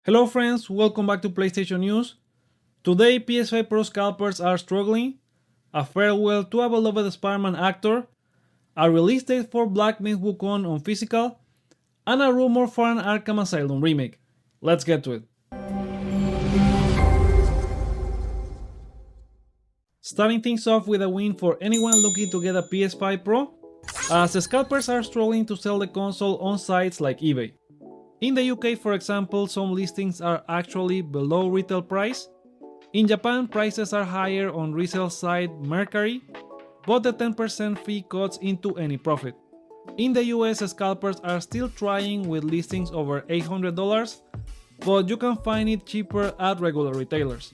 Hello friends, welcome back to PlayStation News. Today PS5 Pro scalpers are struggling, a farewell to a beloved Spider-Man actor, a release date for Black Myth Wukong on physical, and a rumor for an Arkham Asylum remake. Let's get to it. Starting things off with a win for anyone looking to get a PS5 Pro, as scalpers are struggling to sell the console on sites like eBay. In the UK, for example, some listings are actually below retail price. In Japan, prices are higher on resale site Mercari, but the 10% fee cuts into any profit. In the US, scalpers are still trying with listings over $800, but you can find it cheaper at regular retailers.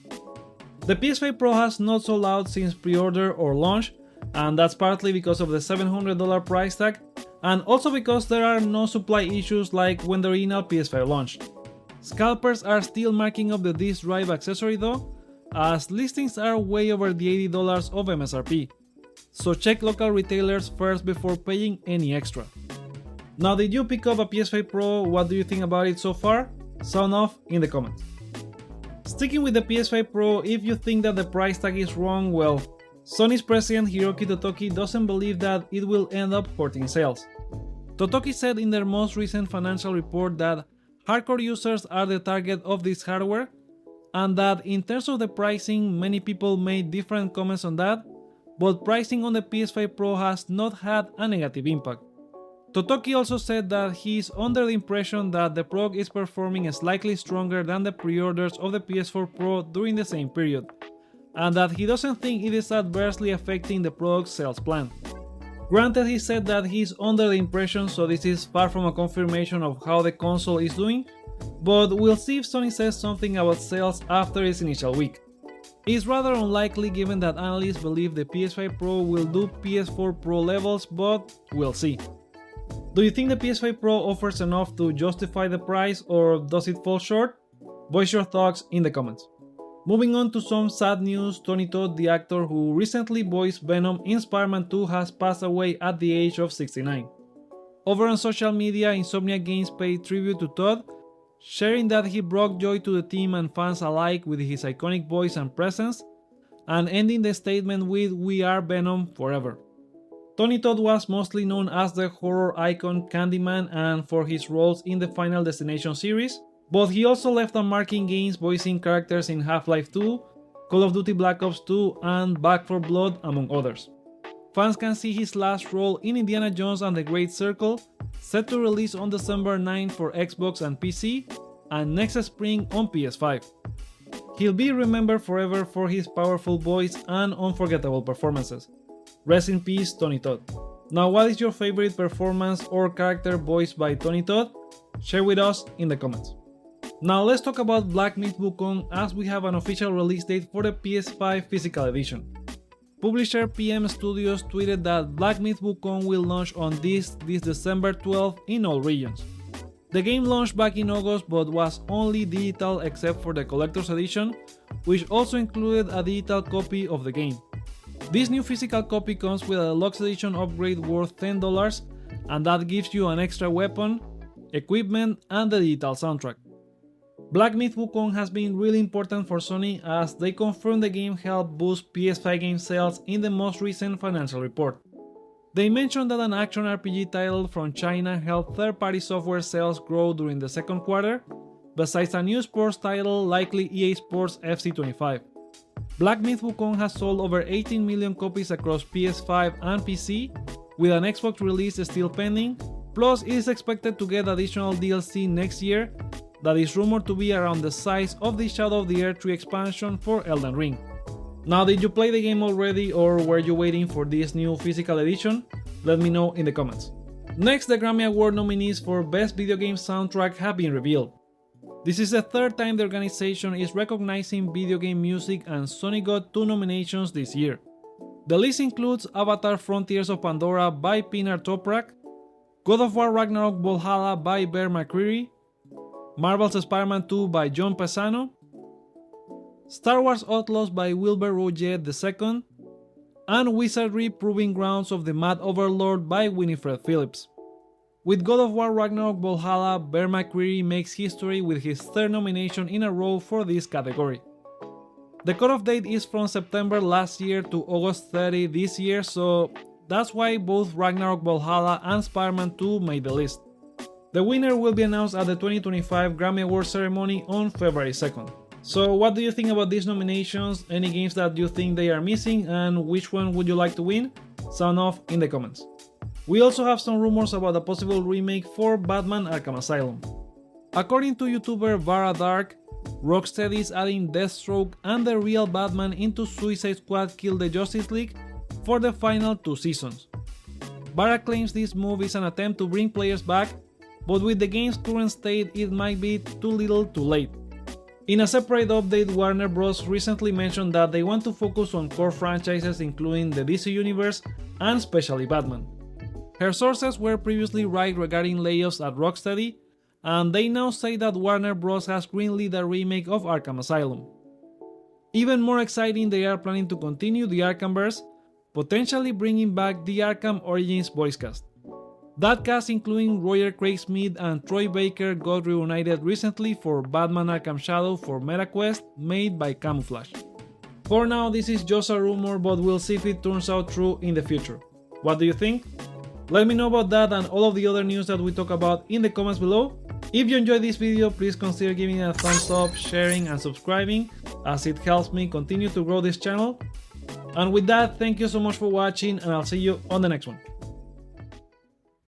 The PS5 Pro has not sold out since pre-order or launch, and that's partly because of the $700 price tag, and also because there are no supply issues like when the original PS5 launched. Scalpers are still marking up the disk drive accessory though, as listings are way over the $80 of MSRP, so check local retailers first before paying any extra. Now, did you pick up a PS5 Pro? What do you think about it so far? Sound off in the comments. Sticking with the PS5 Pro, if you think that the price tag is wrong, well, Sony's president Hiroki Totoki doesn't believe that it will end up hurting sales. Totoki said in their most recent financial report that hardcore users are the target of this hardware, and that in terms of the pricing, many people made different comments on that, but pricing on the PS5 Pro has not had a negative impact. Totoki also said that he is under the impression that the Pro is performing slightly stronger than the pre-orders of the PS4 Pro during the same period, and that he doesn't think it is adversely affecting the product's sales plan. Granted, he said that he is under the impression, so this is far from a confirmation of how the console is doing, but we'll see if Sony says something about sales after its initial week. It's rather unlikely given that analysts believe the PS5 Pro will do PS4 Pro levels, but we'll see. Do you think the PS5 Pro offers enough to justify the price, or does it fall short? Voice your thoughts in the comments. Moving on to some sad news, Tony Todd, the actor who recently voiced Venom in Spider-Man 2, has passed away at the age of 69. Over on social media, Insomniac Games paid tribute to Todd, sharing that he brought joy to the team and fans alike with his iconic voice and presence, and ending the statement with "We are Venom forever." Tony Todd was mostly known as the horror icon Candyman and for his roles in the Final Destination series, but he also left a mark in games voicing characters in Half-Life 2, Call of Duty Black Ops 2, and Back 4 Blood, among others. Fans can see his last role in Indiana Jones and the Great Circle, set to release on December 9 for Xbox and PC, and next spring on PS5. He'll be remembered forever for his powerful voice and unforgettable performances. Rest in peace, Tony Todd. Now, what is your favorite performance or character voiced by Tony Todd? Share with us in the comments. Now let's talk about Black Myth Wukong, as we have an official release date for the PS5 physical edition. Publisher PM Studios tweeted that Black Myth Wukong will launch on this December 12 in all regions. The game launched back in August but was only digital except for the collector's edition, which also included a digital copy of the game. This new physical copy comes with a deluxe edition upgrade worth $10, and that gives you an extra weapon, equipment, and the digital soundtrack. Black Myth Wukong has been really important for Sony, as they confirmed the game helped boost PS5 game sales in the most recent financial report. They mentioned that an action RPG title from China helped third-party software sales grow during the second quarter, besides a new sports title, likely EA Sports FC25. Black Myth Wukong has sold over 18 million copies across PS5 and PC, with an Xbox release still pending, plus it is expected to get additional DLC next year that is rumored to be around the size of the Shadow of the Earth 3 expansion for Elden Ring. Now, did you play the game already, or were you waiting for this new physical edition? Let me know in the comments. Next, the Grammy Award nominees for Best Video Game Soundtrack have been revealed. This is the third time the organization is recognizing video game music, and Sony got 2 nominations this year. The list includes Avatar: Frontiers of Pandora by Pinar Toprak, God of War Ragnarok Valhalla by Bear McCreary, Marvel's Spider-Man 2 by John Pisano, Star Wars Outlaws by Wilbur Roget II, and Wizardry Proving Grounds of the Mad Overlord by Winifred Phillips. With God of War Ragnarok Valhalla, Bear McCreary makes history with his third nomination in a row for this category. The cutoff date is from September last year to August 30 this year, so that's why both Ragnarok Valhalla and Spider-Man 2 made the list. The winner will be announced at the 2025 Grammy Awards ceremony on February 2nd. So what do you think about these nominations? Any games that you think they are missing, and which one would you like to win? Sound off in the comments. We also have some rumors about a possible remake for Batman Arkham Asylum. According to YouTuber Vara Dark, Rocksteady is adding Deathstroke and the real Batman into Suicide Squad Kill the Justice League for the final 2 seasons. Vara claims this move is an attempt to bring players back, but with the game's current state it might be too little too late. In a separate update, Warner Bros. Recently mentioned that they want to focus on core franchises including the DC Universe and especially Batman. Her sources were previously right regarding layoffs at Rocksteady, and they now say that Warner Bros. Has greenlit a remake of Arkham Asylum. Even more exciting, they are planning to continue the Arkhamverse, potentially bringing back the Arkham Origins voice cast. That cast, including Roger Craig Smith and Troy Baker, got reunited recently for Batman Arkham Shadow for MetaQuest, made by Camouflage. For now, this is just a rumor, but we'll see if it turns out true in the future. What do you think? Let me know about that and all of the other news that we talk about in the comments below. If you enjoyed this video, please consider giving it a thumbs up, sharing and subscribing, as it helps me continue to grow this channel. And with that, thank you so much for watching, and I'll see you on the next one.